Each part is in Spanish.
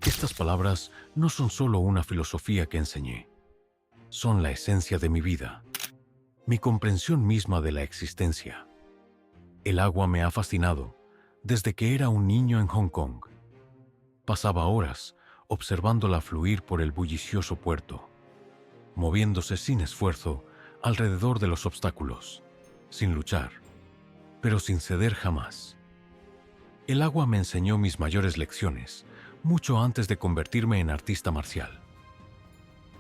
Estas palabras no son solo una filosofía que enseñé, son la esencia de mi vida, mi comprensión misma de la existencia. El agua me ha fascinado desde que era un niño en Hong Kong. Pasaba horas observándola fluir por el bullicioso puerto, moviéndose sin esfuerzo alrededor de los obstáculos, sin luchar, pero sin ceder jamás. El agua me enseñó mis mayores lecciones mucho antes de convertirme en artista marcial.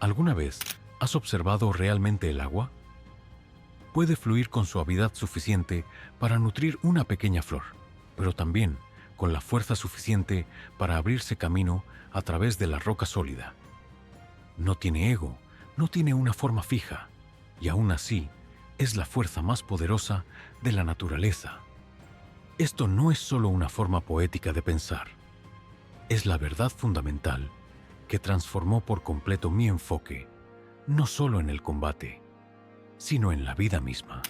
¿Alguna vez has observado realmente el agua? Puede fluir con suavidad suficiente para nutrir una pequeña flor, pero también con la fuerza suficiente para abrirse camino a través de la roca sólida. No tiene ego, no tiene una forma fija, y aún así es la fuerza más poderosa de la naturaleza. Esto no es solo una forma poética de pensar, es la verdad fundamental que transformó por completo mi enfoque, no solo en el combate, sino en la vida misma.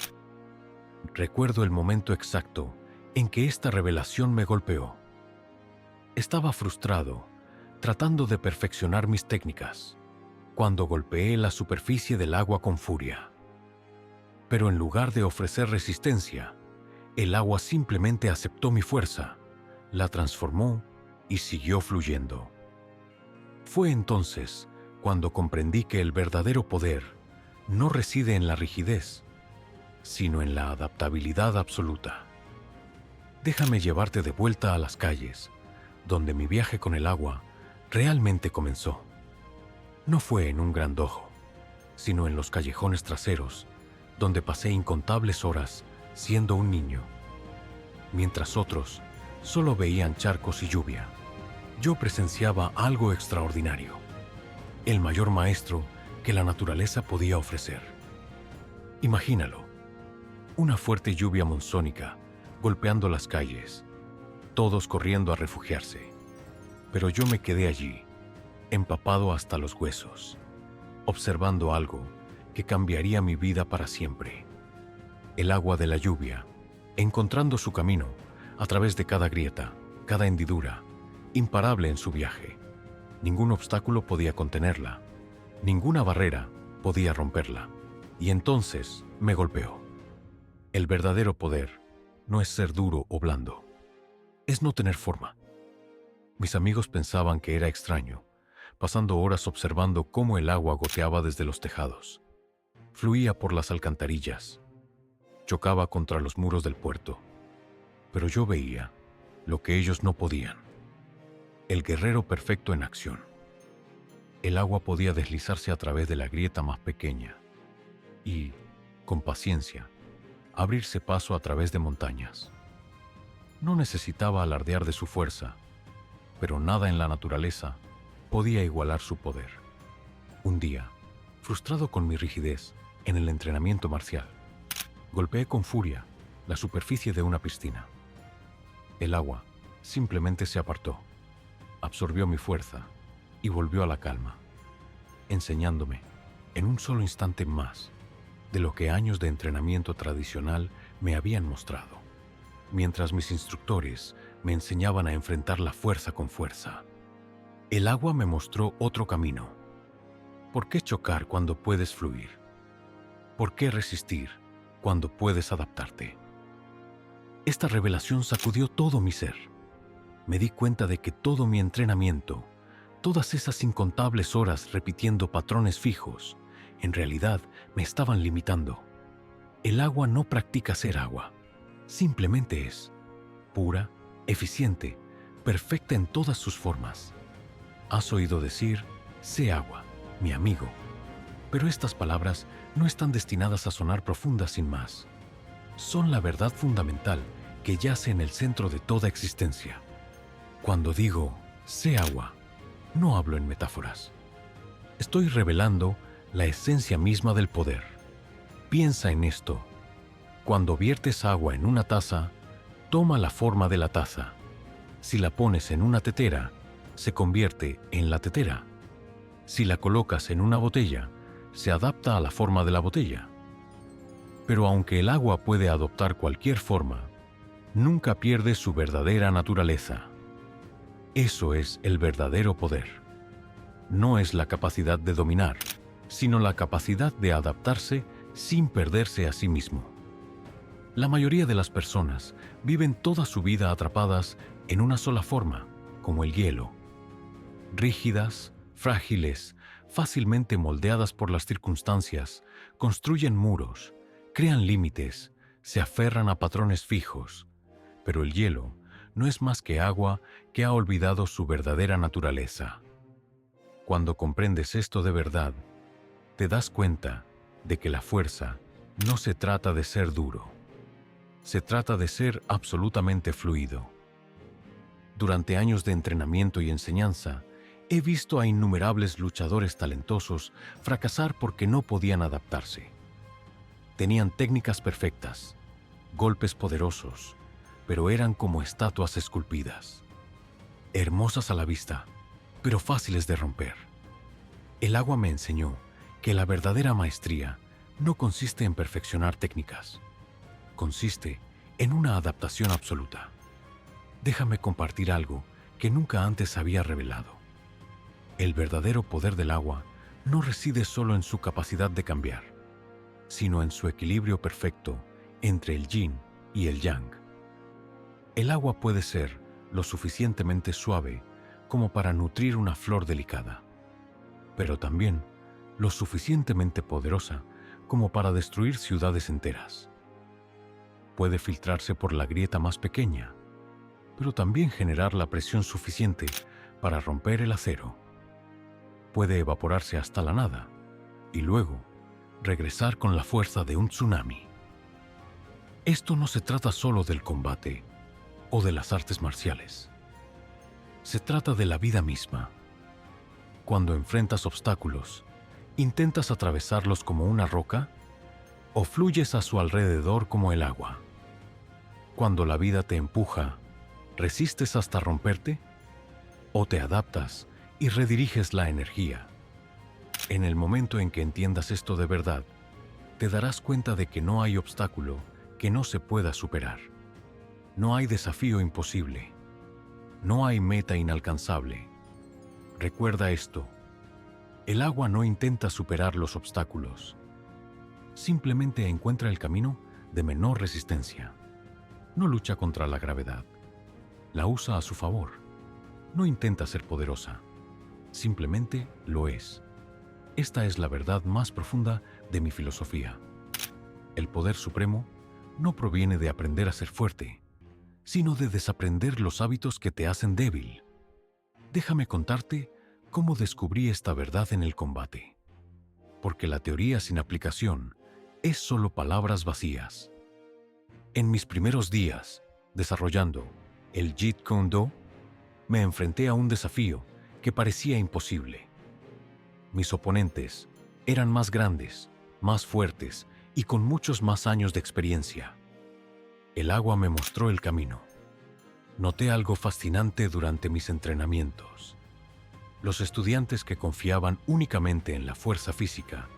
Recuerdo el momento exacto en que esta revelación me golpeó. Estaba frustrado, tratando de perfeccionar mis técnicas, cuando golpeé la superficie del agua con furia. Pero en lugar de ofrecer resistencia, el agua simplemente aceptó mi fuerza, la transformó y siguió fluyendo. Fue entonces cuando comprendí que el verdadero poder no reside en la rigidez, sino en la adaptabilidad absoluta. Déjame llevarte de vuelta a las calles, donde mi viaje con el agua realmente comenzó. No fue en un gran dojo, sino en los callejones traseros, donde pasé incontables horas siendo un niño. Mientras otros solo veían charcos y lluvia, yo presenciaba algo extraordinario, el mayor maestro que la naturaleza podía ofrecer. Imagínalo, una fuerte lluvia monzónica golpeando las calles, todos corriendo a refugiarse. Pero yo me quedé allí, empapado hasta los huesos, observando algo que cambiaría mi vida para siempre. El agua de la lluvia, encontrando su camino a través de cada grieta, cada hendidura, imparable en su viaje. Ningún obstáculo podía contenerla, ninguna barrera podía romperla. Y entonces me golpeó. El verdadero poder no es ser duro o blando, es no tener forma. Mis amigos pensaban que era extraño, pasando horas observando cómo el agua goteaba desde los tejados, fluía por las alcantarillas, chocaba contra los muros del puerto. Pero yo veía lo que ellos no podían. El guerrero perfecto en acción. El agua podía deslizarse a través de la grieta más pequeña y, con paciencia, abrirse paso a través de montañas. No necesitaba alardear de su fuerza, pero nada en la naturaleza podía igualar su poder. Un día, frustrado con mi rigidez en el entrenamiento marcial, golpeé con furia la superficie de una piscina. El agua simplemente se apartó, absorbió mi fuerza y volvió a la calma, enseñándome, en un solo instante más, de lo que años de entrenamiento tradicional me habían mostrado, mientras mis instructores me enseñaban a enfrentar la fuerza con fuerza. El agua me mostró otro camino. ¿Por qué chocar cuando puedes fluir? ¿Por qué resistir cuando puedes adaptarte? Esta revelación sacudió todo mi ser. Me di cuenta de que todo mi entrenamiento, todas esas incontables horas repitiendo patrones fijos, en realidad me estaban limitando. El agua no practica ser agua, simplemente es pura, eficiente, perfecta en todas sus formas. Has oído decir, sé agua, mi amigo. Pero estas palabras no están destinadas a sonar profundas sin más. Son la verdad fundamental que yace en el centro de toda existencia. Cuando digo, sé agua, no hablo en metáforas. Estoy revelando la esencia misma del poder. Piensa en esto. Cuando viertes agua en una taza, toma la forma de la taza. Si la pones en una tetera, se convierte en la tetera. Si la colocas en una botella, se adapta a la forma de la botella. Pero aunque el agua puede adoptar cualquier forma, nunca pierde su verdadera naturaleza. Eso es el verdadero poder. No es la capacidad de dominar, sino la capacidad de adaptarse sin perderse a sí mismo. La mayoría de las personas viven toda su vida atrapadas en una sola forma, como el hielo. Rígidas, frágiles, fácilmente moldeadas por las circunstancias, construyen muros, crean límites, se aferran a patrones fijos. Pero el hielo no es más que agua que ha olvidado su verdadera naturaleza. Cuando comprendes esto de verdad, te das cuenta de que la fuerza no se trata de ser duro. Se trata de ser absolutamente fluido. Durante años de entrenamiento y enseñanza, he visto a innumerables luchadores talentosos fracasar porque no podían adaptarse. Tenían técnicas perfectas, golpes poderosos, pero eran como estatuas esculpidas. Hermosas a la vista, pero fáciles de romper. El agua me enseñó que la verdadera maestría no consiste en perfeccionar técnicas. Consiste en una adaptación absoluta. Déjame compartir algo que nunca antes había revelado. El verdadero poder del agua no reside solo en su capacidad de cambiar, sino en su equilibrio perfecto entre el yin y el yang. El agua puede ser lo suficientemente suave como para nutrir una flor delicada, pero también lo suficientemente poderosa como para destruir ciudades enteras. Puede filtrarse por la grieta más pequeña, pero también generar la presión suficiente para romper el acero. Puede evaporarse hasta la nada y luego regresar con la fuerza de un tsunami. Esto no se trata solo del combate o de las artes marciales. Se trata de la vida misma. Cuando enfrentas obstáculos, ¿intentas atravesarlos como una roca o fluyes a su alrededor como el agua? Cuando la vida te empuja, ¿resistes hasta romperte? ¿O te adaptas y rediriges la energía? En el momento en que entiendas esto de verdad, te darás cuenta de que no hay obstáculo que no se pueda superar. No hay desafío imposible. No hay meta inalcanzable. Recuerda esto. El agua no intenta superar los obstáculos. Simplemente encuentra el camino de menor resistencia. No lucha contra la gravedad. La usa a su favor. No intenta ser poderosa. Simplemente lo es. Esta es la verdad más profunda de mi filosofía. El poder supremo no proviene de aprender a ser fuerte, sino de desaprender los hábitos que te hacen débil. Déjame contarte cómo descubrí esta verdad en el combate. Porque la teoría sin aplicación es solo palabras vacías. En mis primeros días, desarrollando el Jeet Kune Do, me enfrenté a un desafío que parecía imposible. Mis oponentes eran más grandes, más fuertes y con muchos más años de experiencia. El agua me mostró el camino. Noté algo fascinante durante mis entrenamientos. Los estudiantes que confiaban únicamente en la fuerza física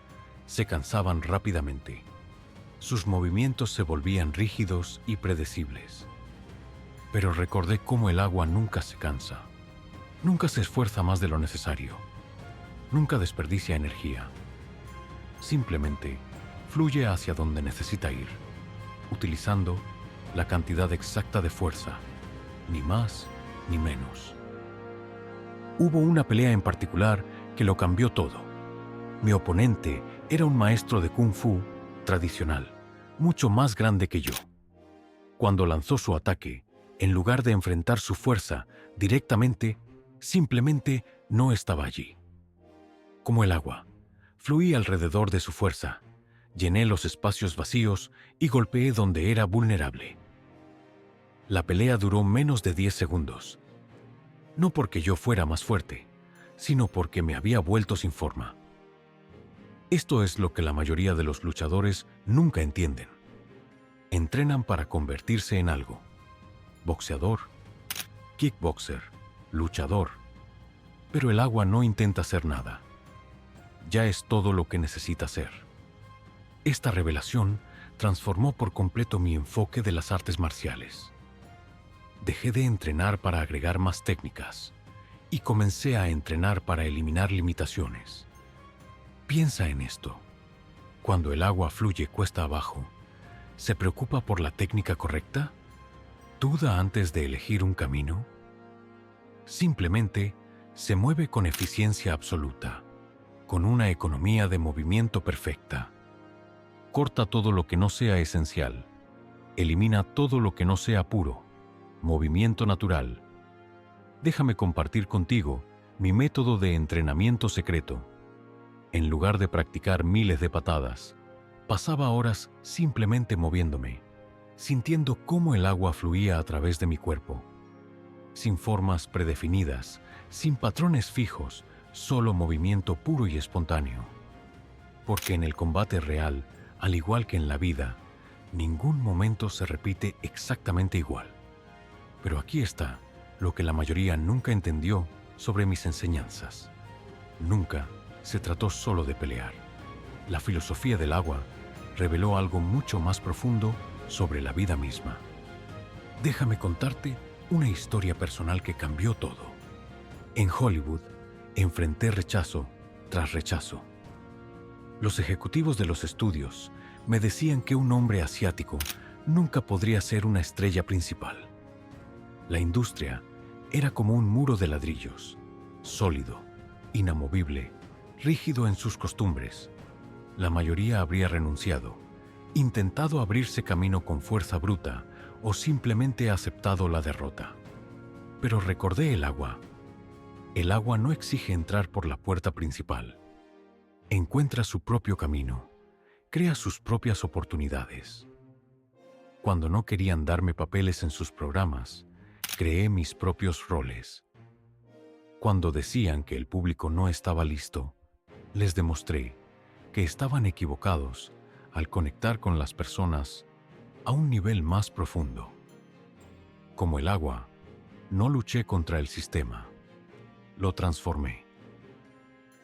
se cansaban rápidamente. Sus movimientos se volvían rígidos y predecibles. Pero recordé cómo el agua nunca se cansa. Nunca se esfuerza más de lo necesario. Nunca desperdicia energía. Simplemente fluye hacia donde necesita ir, utilizando la cantidad exacta de fuerza, ni más ni menos. Hubo una pelea en particular que lo cambió todo. Mi oponente era un maestro de Kung Fu tradicional, mucho más grande que yo. Cuando lanzó su ataque, en lugar de enfrentar su fuerza directamente, simplemente no estaba allí. Como el agua, fluí alrededor de su fuerza, llené los espacios vacíos y golpeé donde era vulnerable. La pelea duró menos de 10 segundos. No porque yo fuera más fuerte, sino porque me había vuelto sin forma. Esto es lo que la mayoría de los luchadores nunca entienden. Entrenan para convertirse en algo. Boxeador, kickboxer, luchador. Pero el agua no intenta ser nada. Ya es todo lo que necesita ser. Esta revelación transformó por completo mi enfoque de las artes marciales. Dejé de entrenar para agregar más técnicas y comencé a entrenar para eliminar limitaciones. Piensa en esto. Cuando el agua fluye cuesta abajo, ¿se preocupa por la técnica correcta? ¿Duda antes de elegir un camino? Simplemente se mueve con eficiencia absoluta, con una economía de movimiento perfecta. Corta todo lo que no sea esencial. Elimina todo lo que no sea puro. Movimiento natural. Déjame compartir contigo mi método de entrenamiento secreto. En lugar de practicar miles de patadas, pasaba horas simplemente moviéndome, sintiendo cómo el agua fluía a través de mi cuerpo. Sin formas predefinidas, sin patrones fijos, solo movimiento puro y espontáneo. Porque en el combate real, al igual que en la vida, ningún momento se repite exactamente igual. Pero aquí está lo que la mayoría nunca entendió sobre mis enseñanzas. Nunca se trató solo de pelear. La filosofía del agua reveló algo mucho más profundo sobre la vida misma. Déjame contarte una historia personal que cambió todo. En Hollywood, enfrenté rechazo tras rechazo. Los ejecutivos de los estudios me decían que un hombre asiático nunca podría ser una estrella principal. La industria era como un muro de ladrillos, sólido, inamovible, rígido en sus costumbres. La mayoría habría renunciado, intentado abrirse camino con fuerza bruta o simplemente aceptado la derrota. Pero recordé el agua. El agua no exige entrar por la puerta principal. Encuentra su propio camino, crea sus propias oportunidades. Cuando no querían darme papeles en sus programas, creé mis propios roles. Cuando decían que el público no estaba listo, les demostré que estaban equivocados al conectar con las personas a un nivel más profundo. Como el agua, no luché contra el sistema, lo transformé.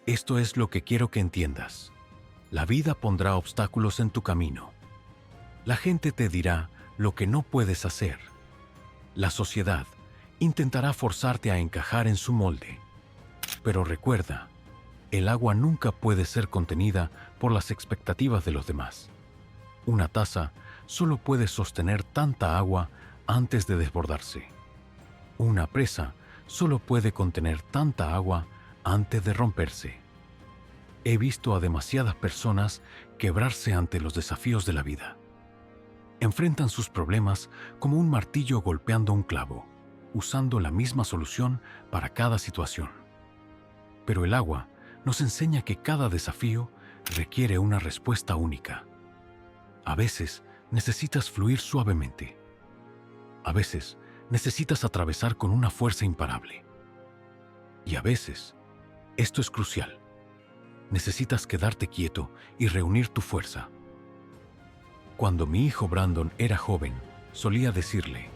Esto es lo que quiero que entiendas. La vida pondrá obstáculos en tu camino. La gente te dirá lo que no puedes hacer. La sociedad intentará forzarte a encajar en su molde. Pero recuerda, el agua nunca puede ser contenida por las expectativas de los demás. Una taza solo puede sostener tanta agua antes de desbordarse. Una presa solo puede contener tanta agua antes de romperse. He visto a demasiadas personas quebrarse ante los desafíos de la vida. Enfrentan sus problemas como un martillo golpeando un clavo, usando la misma solución para cada situación. Pero el agua nos enseña que cada desafío requiere una respuesta única. A veces necesitas fluir suavemente. A veces necesitas atravesar con una fuerza imparable. Y a veces, esto es crucial, necesitas quedarte quieto y reunir tu fuerza. Cuando mi hijo Brandon era joven, solía decirle: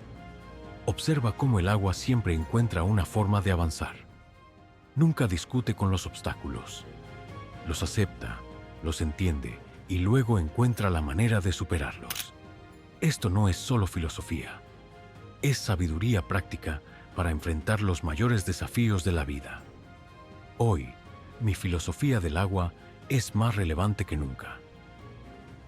observa cómo el agua siempre encuentra una forma de avanzar. Nunca discute con los obstáculos. Los acepta, los entiende y luego encuentra la manera de superarlos. Esto no es solo filosofía, es sabiduría práctica para enfrentar los mayores desafíos de la vida. Hoy, mi filosofía del agua es más relevante que nunca.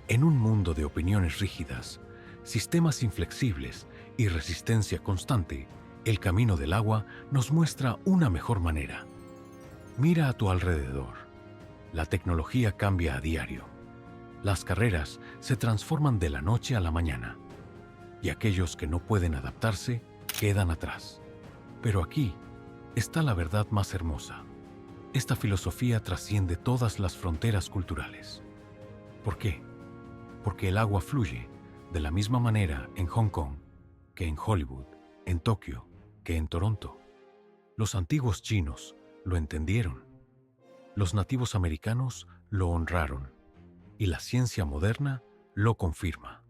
En un mundo de opiniones rígidas, sistemas inflexibles y resistencia constante, el camino del agua nos muestra una mejor manera. Mira a tu alrededor. La tecnología cambia a diario. Las carreras se transforman de la noche a la mañana. Y aquellos que no pueden adaptarse quedan atrás. Pero aquí está la verdad más hermosa. Esta filosofía trasciende todas las fronteras culturales. ¿Por qué? Porque el agua fluye de la misma manera en Hong Kong que en Hollywood, en Tokio, que en Toronto. Los antiguos chinos lo entendieron. Los nativos americanos lo honraron. Y la ciencia moderna lo confirma.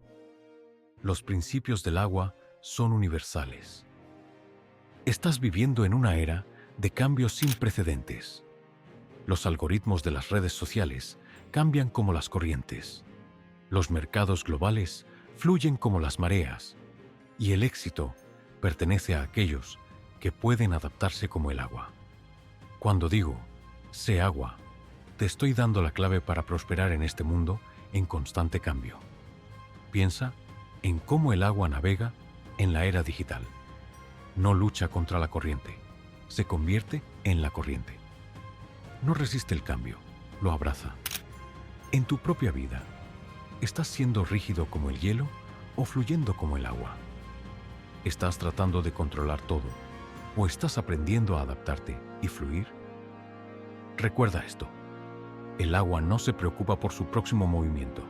Los principios del agua son universales. Estás viviendo en una era de cambios sin precedentes. Los algoritmos de las redes sociales cambian como las corrientes. Los mercados globales fluyen como las mareas. Y el éxito pertenece a aquellos que pueden adaptarse como el agua. Cuando digo, sé agua, te estoy dando la clave para prosperar en este mundo en constante cambio. Piensa en cómo el agua navega en la era digital. No lucha contra la corriente, se convierte en la corriente. No resiste el cambio, lo abraza. En tu propia vida, ¿estás siendo rígido como el hielo o fluyendo como el agua? ¿Estás tratando de controlar todo o estás aprendiendo a adaptarte y fluir? Recuerda esto. El agua no se preocupa por su próximo movimiento.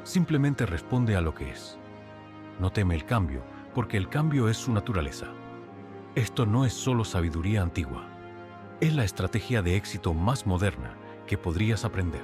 Simplemente responde a lo que es. No teme el cambio, porque el cambio es su naturaleza. Esto no es solo sabiduría antigua. Es la estrategia de éxito más moderna que podrías aprender.